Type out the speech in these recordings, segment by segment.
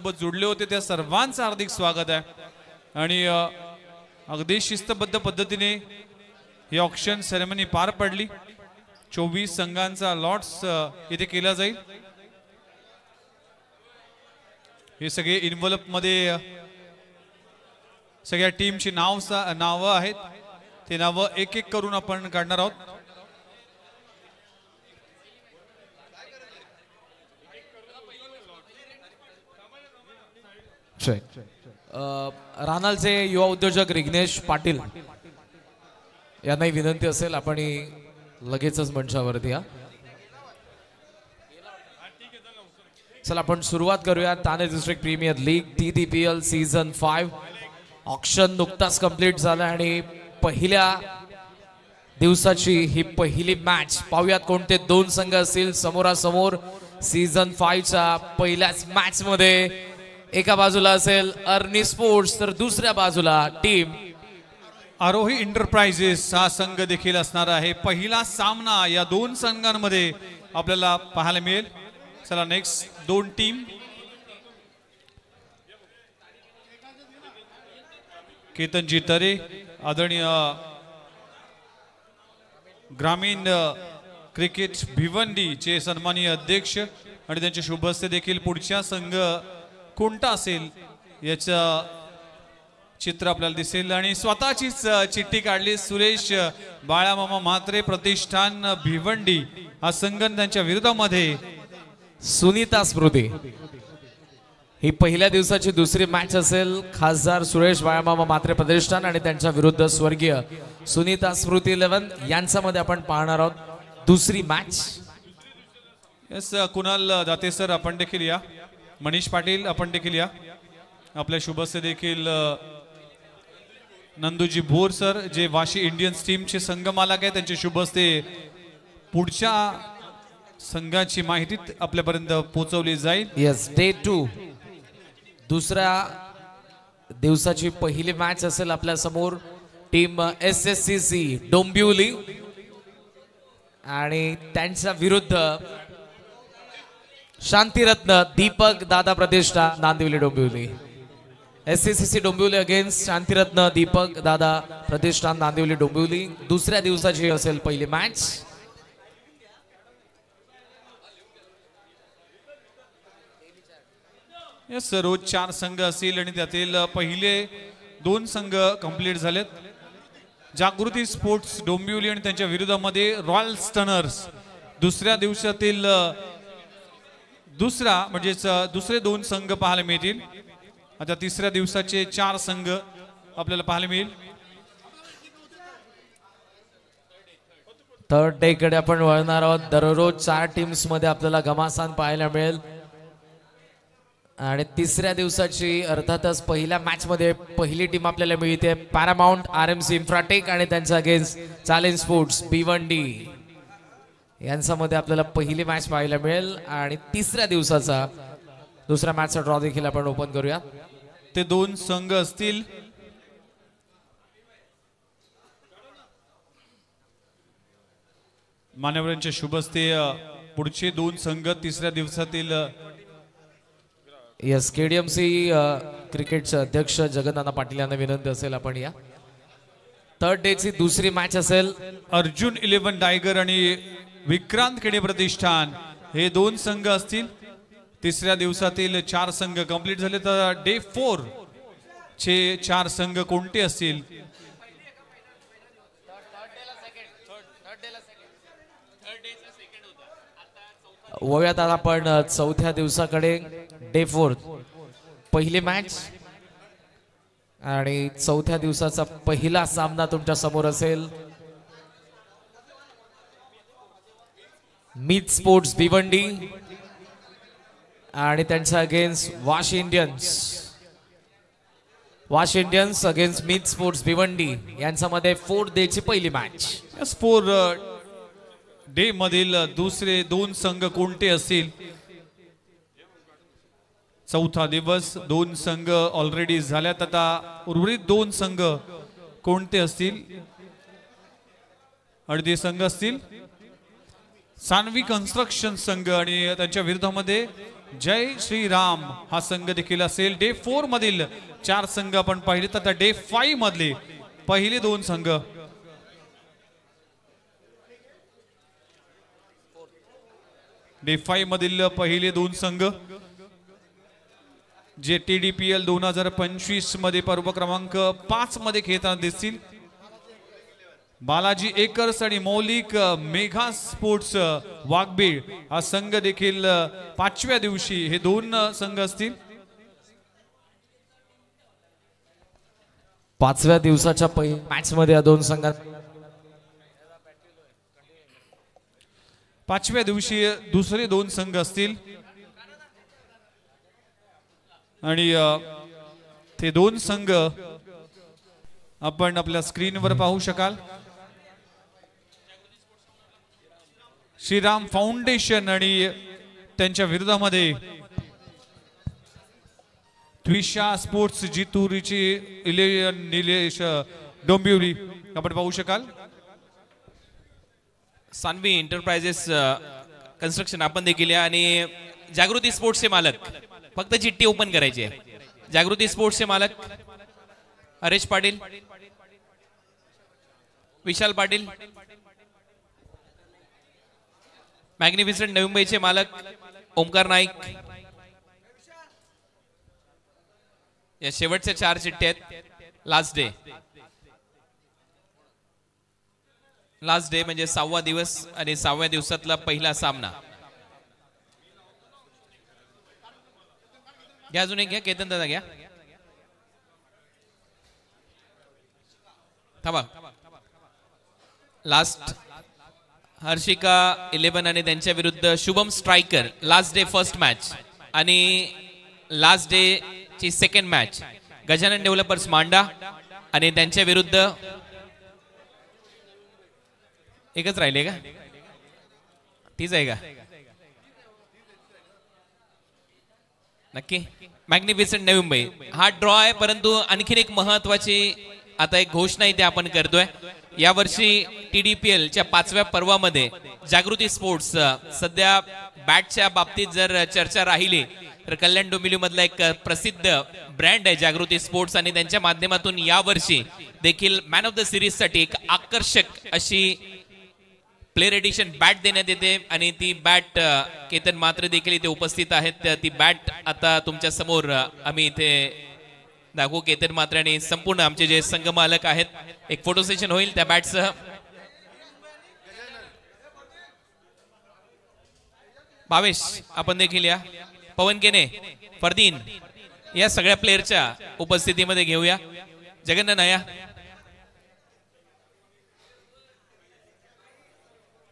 सोबत जोडले होते त्या सर्वांचं हार्दिक स्वागत आहे। आणि अगदी शिस्तबद्ध पद्धतीने ही ऑक्शन सेरेमनी पार पडली। 24 संघांचा लॉट्स इथे केला जाईल। हे सगळे इन्व्हलप मध्ये सगळ्या टीमची नावं आहेत, ते नावं एक एक करून आपण काढणार आहोत। रानालचे युवा उद्योजक रिग्नेश पाटील यांनाही विनंती असेल आपण लगेचच मंचावरती या। चला आपण सुरुवात करूया। Thane district premier league TDPL season 5 auction नुकताच कंप्लीट झाला आणि पहिल्या दिवसाची ही पहिली मॅच पाहूयात कोणते दोन संघ असतील समोरासमोर। सीझन 5 च्या पहिल्याच मॅच मध्ये एका बाजूला असेल अर्नी स्पोर्ट्स तर दुसऱ्या बाजूला टीम आरोही एंटरप्राइजेस हा संघ देखील असणार आहे। पहिला सामना या दोन संघांमध्ये आपल्याला पाहायला मिळेल। चला नेक्स्ट दोन टीम केतनजी तरे आदरणीय ग्रामीण क्रिकेट भिवंडी चे सन्माननीय अध्यक्ष आणि त्यांचे शुभ हस्ते देखील पुढचा संघ कोणता असेल याचं चित्र आपल्याला दिसेल। आणि स्वतःचीच चिठ्ठी काढली सुरेश बाळामामा म्हात्रे प्रतिष्ठान भिवंडी हा संघ त्यांच्या विरोधामध्ये सुनीता स्मृती। ही पहिल्या दिवसाची दुसरी मॅच असेल। खासदार सुरेश बाळामामा म्हात्रे प्रतिष्ठान आणि त्यांच्या विरुद्ध स्वर्गीय सुनीता स्मृती 11 यांच्यामध्ये आपण पाहणार आहोत दुसरी match. Yes Kunal Date sir आपण देखील या, मनीष पाटील आपण देखील या, आपल्या शुभस्य देखील नंदूजी भोर सर जे वाशी इंडियन्स टीमचे संघ मालक आहे त्यांचे शुभ हस्ते पुढच्या संघाची माहिती आपल्यापर्यंत पोहोचवली जाईल। यस डे 2 दुसऱ्या दिवसाची पहिली मॅच असेल आपल्या समोर टीम SSCC डोंबिवली आणि त्यांच्या विरुद्ध शांतिरत्न दीपक दादा प्रतिष्ठान नांदिवली डोंबिवली। SSCC डोंबिवली अगेन्स्ट शांतिरत्न दीपक दादा प्रतिष्ठान नांदिवली डोंबिवली दुसऱ्या दिवसाची असेल पहिली मॅच। यस रोज 4 संघ असतील आणि त्यातील पहिले 2 संघ कंप्लीट झालेत। जागृती स्पोर्ट्स डोंबिवली आणि त्यांच्या विरोधामध्ये रॉयल स्टनर्स दुसऱ्या दिवसातील दुसरे 2 संघ पाहायला मिळतील। आता तिसऱ्या दिवसाचे 4 संघ आपल्याला पाहायला मिळेल। थर्ड डे कडे आपण वळणार आहोत। दररोज 4 टीम्स मध्ये आपल्याला घमासान पाहायला मिळेल आणि तिसऱ्या दिवसाची अर्थातच पहिल्या मॅच मध्ये पहिली टीम आपल्याला मिळते पॅरामाउंट RMC इन्फ्राटेक आणि त्यांच्या अगेन्स्ट चॅलेंज स्पोर्ट्स भिवंडी यांच्यामध्ये आपल्याला पहिली मॅच पाहायला मिळेल। आणि तिसऱ्या दिवसाचा दुसऱ्या मॅचचा ड्रॉ देखील आपण ओपन करूया। ते 2 संघ असतील मान्यवरांच्या शुभ हस्ते पुढचे 2 संघ तिसऱ्या दिवसातील यस KDMC क्रिकेटचे अध्यक्ष जगन्नाथ पाटील यांना विनंती असेल आपण या। थर्ड डे ची दुसरी मॅच असेल अर्जुन 11 टायगर आणि विक्रांत खेडे प्रतिष्ठान हे 2 संघ असतील। तिसऱ्या दिवसातील 4 संघ कंप्लीट झाले तर डे 4 चे 4 संघ कोणते असतील? वळूयात आपण चौथ्या दिवसाकडे डे 4 पहिली मॅच आणि चौथ्या दिवसाचा पहिला सामना तुमच्या समोर असेल मीत स्पोर्ट्स भिवंडी आणि त्यांच्या अगेन्स्ट वाशी इंडियन्स अगेन्स्ट मीत स्पोर्ट्स भिवंडी यांच्यामध्ये 4 डे ची पहिली मॅच। 4 डे मधील दुसरे 2 संघ कोणते असतील? चौथा दिवस 2 संघ ऑलरेडी झाल्यात, आता उर्वरित 2 संघ कोणते असतील? आणि संघ असतील सानवी कन्स्ट्रक्शन संघ आणि त्यांच्या विरोधामध्ये जय श्रीराम हा संघ देखील असेल. डे 4 मधील 4 संघ आपण पाहिले तर डे 5 मधले पहिले 2 संघ. डे 5 मधील पहिले 2 संघ जे TDPL 2025 मध्ये पर्व क्रमांक 5 मध्ये खेळताना दिसतील. बालाजी एकर्स आणि मौलिक मेघा स्पोर्ट्स वाघबीळ हा संघ देखील 5व्या दिवशी हे 2 संघ असतील. 5व्या दिवसाच्या मॅच मध्ये या 2 संघात 5व्या दिवशी दुसरे 2 संघ असतील आणि ते 2 संघ आपण आपल्या स्क्रीनवर पाहू शकाल. श्रीराम फाउंडेशन आणि त्यांच्या विरोधामध्ये त्विषा स्पोर्ट्स जितुरीची निलेश डोंबिवली आपण पाहू शकाल. सान्वी एंटरप्राइजेस कन्स्ट्रक्शन आपण देखील या आणि जागृती स्पोर्ट्सचे मालक फक्त चिठ्ठी ओपन करायची आहे. जागृती स्पोर्ट्सचे मालक हरेश पाटील, विशाल पाटील, मॅग्निफिसंट नवी मुंबईचे मालक ओमकार नाईक. या शेवटच्या 4 चिठ्ठ्या आहेत. लास्ट डे म्हणजे 6वा दिवस आणि 6व्या दिवसातला पहिला सामना. घ्या अजून एक घ्या, केतन दादा घ्या. थांबा. लास्ट हर्षिका 11 आणि त्यांच्या विरुद्ध Shubham striker. Last day first match आणि लास्ट डे ची सेकंड मॅच गजानन डेव्हलपर्स मांडा आणि त्यांच्या विरुद्ध एकच राहिले का? तीच आहे का? नक्की. मॅग्निफिसंट नवी मुंबई हा ड्रॉ आहे, परंतु आणखीन एक महत्वाची आता एक घोषणा इथे आपण करतोय. यावर्षी TDPL च्या 5व्या पर्वामध्ये जागृती स्पोर्ट्स सध्या बॅटच्या बाबतीत जर चर्चा राहिली तर कल्याण डोंबिवली मधला एक प्रसिद्ध ब्रँड आहे जागृती स्पोर्ट्स आणि त्यांच्या माध्यमातून यावर्षी देखील मॅन ऑफ द सिरीज साठी एक आकर्षक अशी प्लेअर एडिशन बॅट देण्यात येते आणि ती बॅट केतन मात्र देखील इथे उपस्थित आहेत. ती बॅट आता तुमच्या समोर आम्ही इथे दाखवू. केतन मात्र आणि संपूर्ण आमचे जे संघ मालक आहेत एक फोटो सेशन होईल त्या बॅटसह. भावेश आपण देखील या. पवन केने, फरदीन या सगळ्या प्लेयरच्या उपस्थितीमध्ये घेऊया. जगन्नाथ या.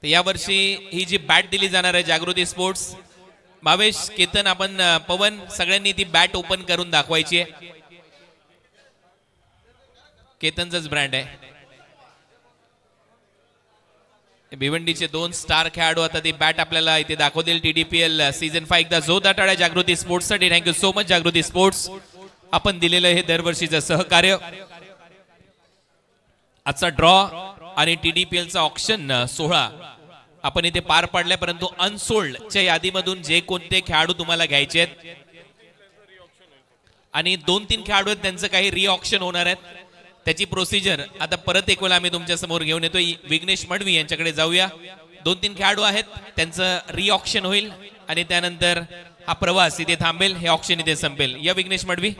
यावर्षी ही जी बॅट दिली जाणार आहे जागृती स्पोर्ट्स, भावेश, केतन, आपण पवन सगळ्यांनी ती बॅट ओपन करून दाखवायची आहे. केतनचाच ब्रँड आहे. भिवंडीचे 2 स्टार खेळाडू आता ती बॅट आपल्याला इथे दाखवतील. TDPL सीझन 5 एकदा जोरदार टाळ्या जागृती स्पोर्ट्स साठी. थँक्यू सो मच जागृती स्पोर्ट्स, आपण दिलेलं हे दरवर्षीचं सहकार्य. आजचा ड्रॉ आणि TDPL चा ऑक्शन सोहळा आपण इथे पार पाडलाय, परंतु अनसोल्डच्या यादीमधून जे कोणते खेळाडू तुम्हाला घ्यायचे आहेत आणि 2-3 खेळाडू आहेत त्यांचं काही री ऑक्शन होणार आहेत, त्याची प्रोसिजर आता परत एक वेळा आम्ही तुमच्या समोर घेऊन येतोय. विघ्नेश मडवी यांच्याकडे जाऊया. 2-3 खेळाडू आहेत त्यांचं री ऑक्शन होईल आणि त्यानंतर हा प्रवास इथे थांबेल, हे ऑक्शन इथे संपेल. या विघ्नेश मडवी.